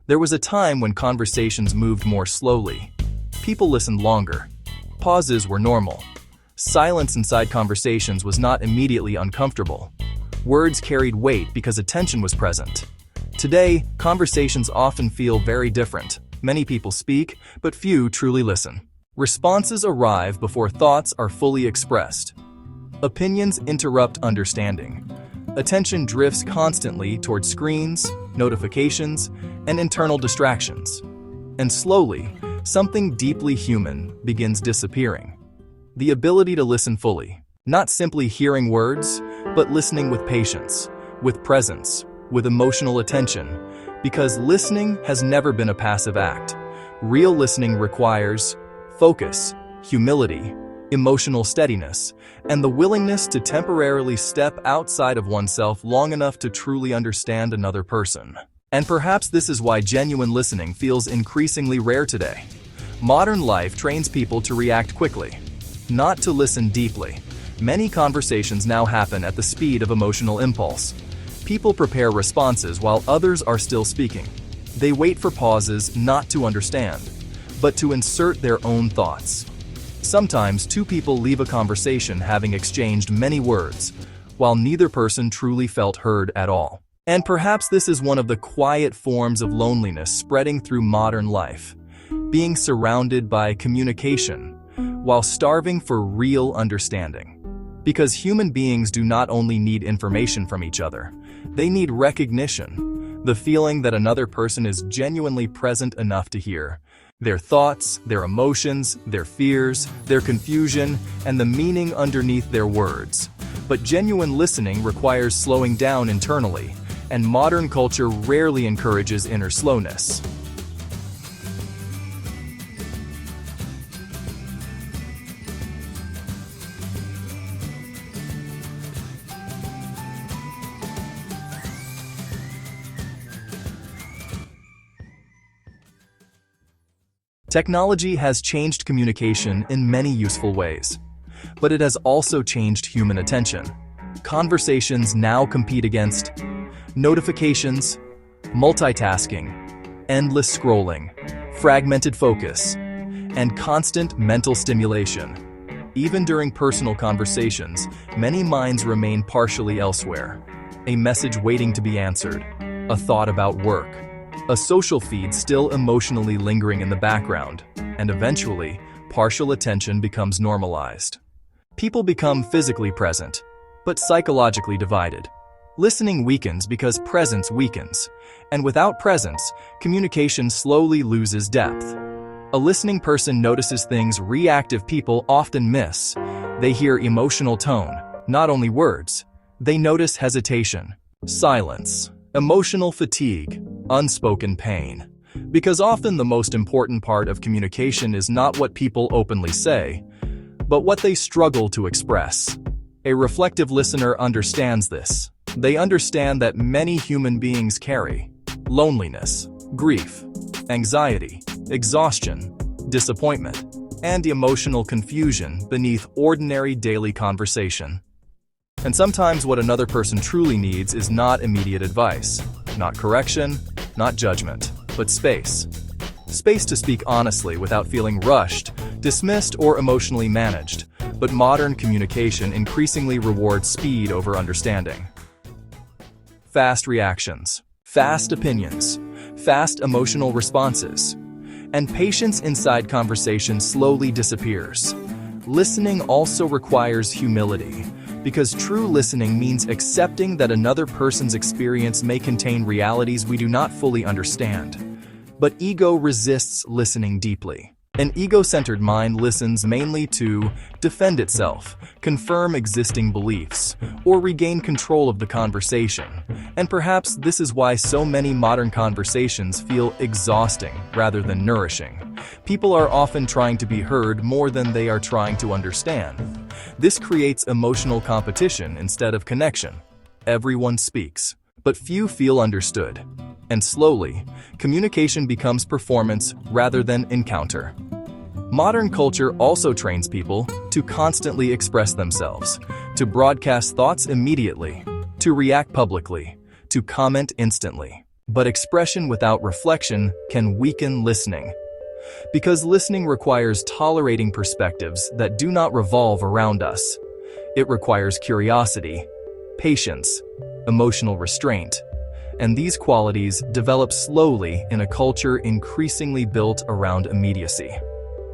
There was a time when conversations moved more slowly. People listened longer. Pauses were normal. Silence inside conversations was not immediately uncomfortable. Words carried weight because attention was present. Today, conversations often feel very different. Many people speak, but few truly listen. Responses arrive before thoughts are fully expressed. Opinions interrupt understanding. Attention drifts constantly toward screens, notifications, and internal distractions. And slowly, something deeply human begins disappearing. The ability to listen fully, not simply hearing words, but listening with patience, with presence, with emotional attention, because listening has never been a passive act. Real listening requires focus, humility, emotional steadiness, and the willingness to temporarily step outside of oneself long enough to truly understand another person. And perhaps this is why genuine listening feels increasingly rare today. Modern life trains people to react quickly, not to listen deeply. Many conversations now happen at the speed of emotional impulse. People prepare responses while others are still speaking. They wait for pauses not to understand, but to insert their own thoughts. Sometimes two people leave a conversation having exchanged many words, while neither person truly felt heard at all. And perhaps this is one of the quiet forms of loneliness spreading through modern life. Being surrounded by communication, while starving for real understanding. Because human beings do not only need information from each other, they need recognition, the feeling that another person is genuinely present enough to hear their thoughts, their emotions, their fears, their confusion, and the meaning underneath their words. But genuine listening requires slowing down internally, and modern culture rarely encourages inner slowness. Technology has changed communication in many useful ways, but it has also changed human attention. Conversations now compete against notifications, multitasking, endless scrolling, fragmented focus, and constant mental stimulation. Even during personal conversations, many minds remain partially elsewhere. A message waiting to be answered, a thought about work, a social feed still emotionally lingering in the background, and eventually, partial attention becomes normalized. People become physically present, but psychologically divided. Listening weakens because presence weakens, and without presence, communication slowly loses depth. A listening person notices things reactive people often miss. They hear emotional tone, not only words. They notice hesitation, silence, emotional fatigue, unspoken pain. Because often the most important part of communication is not what people openly say, but what they struggle to express. A reflective listener understands this. They understand that many human beings carry loneliness, grief, anxiety, exhaustion, disappointment, and emotional confusion beneath ordinary daily conversation. And sometimes what another person truly needs is not immediate advice, not correction, not judgment, but space. Space to speak honestly without feeling rushed, dismissed, or emotionally managed. But modern communication increasingly rewards speed over understanding. Fast reactions, fast opinions, fast emotional responses, and patience inside conversation slowly disappears. Listening also requires humility, because true listening means accepting that another person's experience may contain realities we do not fully understand. But ego resists listening deeply. An ego-centered mind listens mainly to defend itself, confirm existing beliefs, or regain control of the conversation. And perhaps this is why so many modern conversations feel exhausting rather than nourishing. People are often trying to be heard more than they are trying to understand. This creates emotional competition instead of connection. Everyone speaks, but few feel understood. And slowly, communication becomes performance rather than encounter. Modern culture also trains people to constantly express themselves, to broadcast thoughts immediately, to react publicly, to comment instantly. But expression without reflection can weaken listening. Because listening requires tolerating perspectives that do not revolve around us. It requires curiosity, patience, emotional restraint, and these qualities develop slowly in a culture increasingly built around immediacy.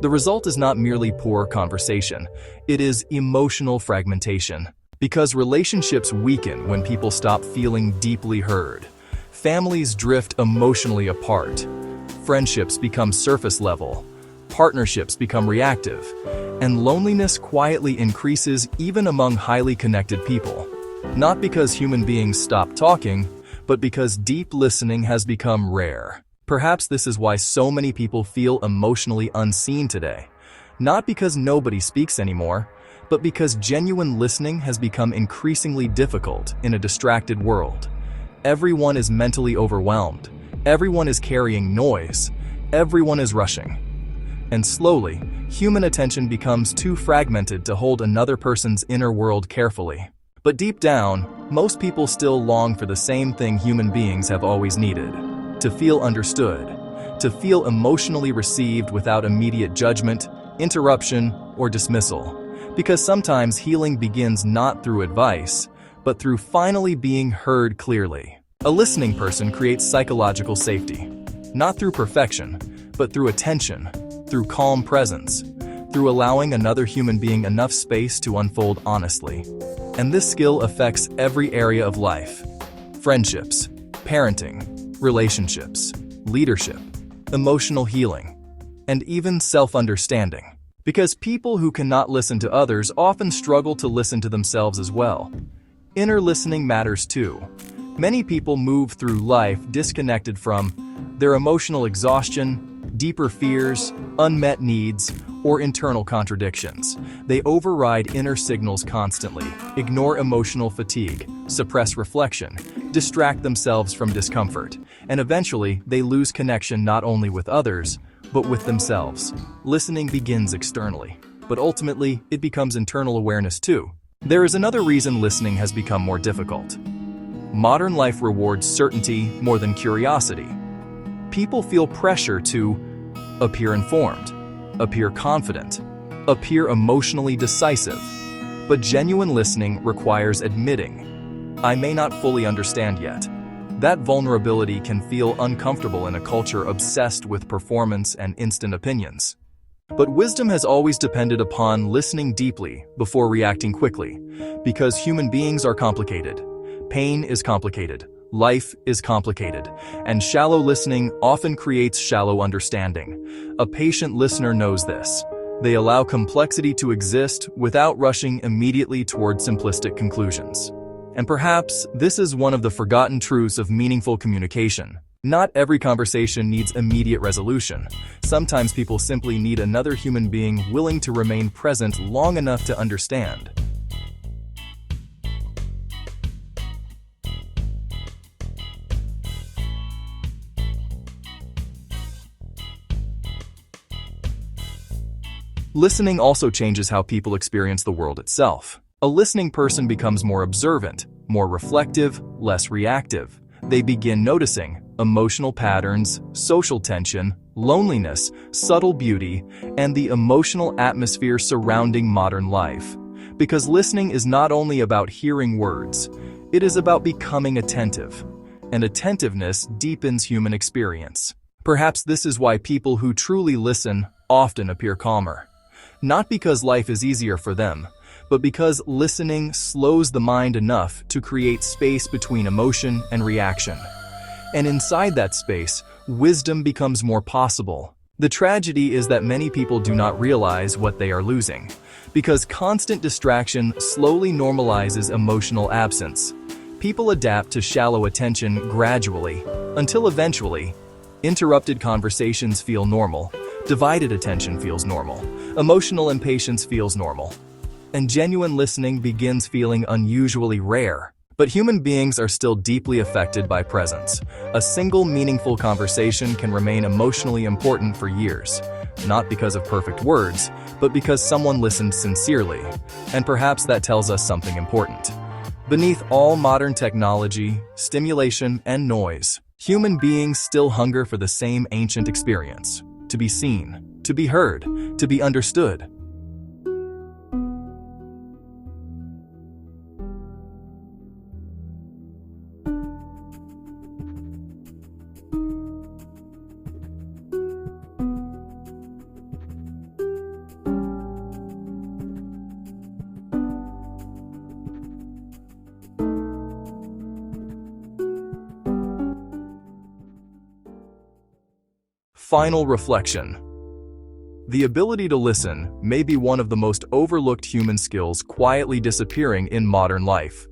The result is not merely poor conversation, it is emotional fragmentation. Because relationships weaken when people stop feeling deeply heard. Families drift emotionally apart. Friendships become surface level. Partnerships become reactive. And loneliness quietly increases even among highly connected people. Not because human beings stop talking, but because deep listening has become rare. Perhaps this is why so many people feel emotionally unseen today. Not because nobody speaks anymore, but because genuine listening has become increasingly difficult in a distracted world. Everyone is mentally overwhelmed. Everyone is carrying noise. Everyone is rushing. And slowly, human attention becomes too fragmented to hold another person's inner world carefully. But deep down, most people still long for the same thing human beings have always needed: to feel understood, to feel emotionally received without immediate judgment, interruption, or dismissal. Because sometimes healing begins not through advice, but through finally being heard clearly. A listening person creates psychological safety, not through perfection, but through attention, through calm presence, through allowing another human being enough space to unfold honestly. And this skill affects every area of life: friendships, parenting, relationships, leadership, emotional healing, and even self-understanding. Because people who cannot listen to others often struggle to listen to themselves as well. Inner listening matters too. Many people move through life disconnected from their emotional exhaustion, deeper fears, unmet needs, or internal contradictions. They override inner signals constantly, ignore emotional fatigue, suppress reflection, distract themselves from discomfort, and eventually they lose connection not only with others, but with themselves. Listening begins externally, but ultimately it becomes internal awareness too. There is another reason listening has become more difficult. Modern life rewards certainty more than curiosity. People feel pressure to appear informed, appear confident, appear emotionally decisive. But genuine listening requires admitting, "I may not fully understand yet." That vulnerability can feel uncomfortable in a culture obsessed with performance and instant opinions. But wisdom has always depended upon listening deeply before reacting quickly, because human beings are complicated. Pain is complicated, life is complicated, and shallow listening often creates shallow understanding. A patient listener knows this. They allow complexity to exist without rushing immediately toward simplistic conclusions. And perhaps this is one of the forgotten truths of meaningful communication. Not every conversation needs immediate resolution. Sometimes people simply need another human being willing to remain present long enough to understand. Listening also changes how people experience the world itself. A listening person becomes more observant, more reflective, less reactive. They begin noticing emotional patterns, social tension, loneliness, subtle beauty, and the emotional atmosphere surrounding modern life. Because listening is not only about hearing words, it is about becoming attentive. And attentiveness deepens human experience. Perhaps this is why people who truly listen often appear calmer. Not because life is easier for them, but because listening slows the mind enough to create space between emotion and reaction. And inside that space, wisdom becomes more possible. The tragedy is that many people do not realize what they are losing, because constant distraction slowly normalizes emotional absence. People adapt to shallow attention gradually, until eventually, interrupted conversations feel normal, divided attention feels normal, emotional impatience feels normal, and genuine listening begins feeling unusually rare. But human beings are still deeply affected by presence. A single meaningful conversation can remain emotionally important for years, not because of perfect words, but because someone listened sincerely. And perhaps that tells us something important. Beneath all modern technology, stimulation, and noise, Human beings still hunger for the same ancient experience: to be seen, to be heard, to be understood. Final reflection. The ability to listen may be one of the most overlooked human skills quietly disappearing in modern life.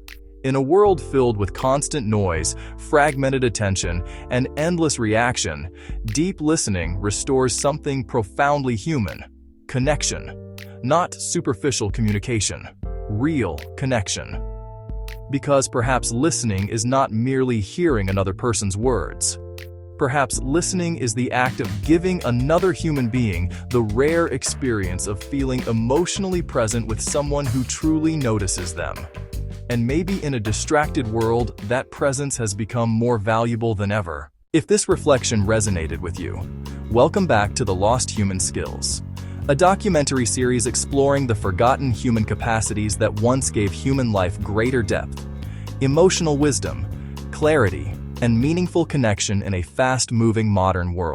In a world filled with constant noise, fragmented attention, and endless reaction, deep listening restores something profoundly human: connection. Not superficial communication, real connection. Because perhaps listening is not merely hearing another person's words. Perhaps listening is the act of giving another human being the rare experience of feeling emotionally present with someone who truly notices them. And maybe in a distracted world, that presence has become more valuable than ever. If this reflection resonated with you, welcome back to The Lost Human Skills, a documentary series exploring the forgotten human capacities that once gave human life greater depth, emotional wisdom, clarity, and meaningful connection in a fast-moving modern world.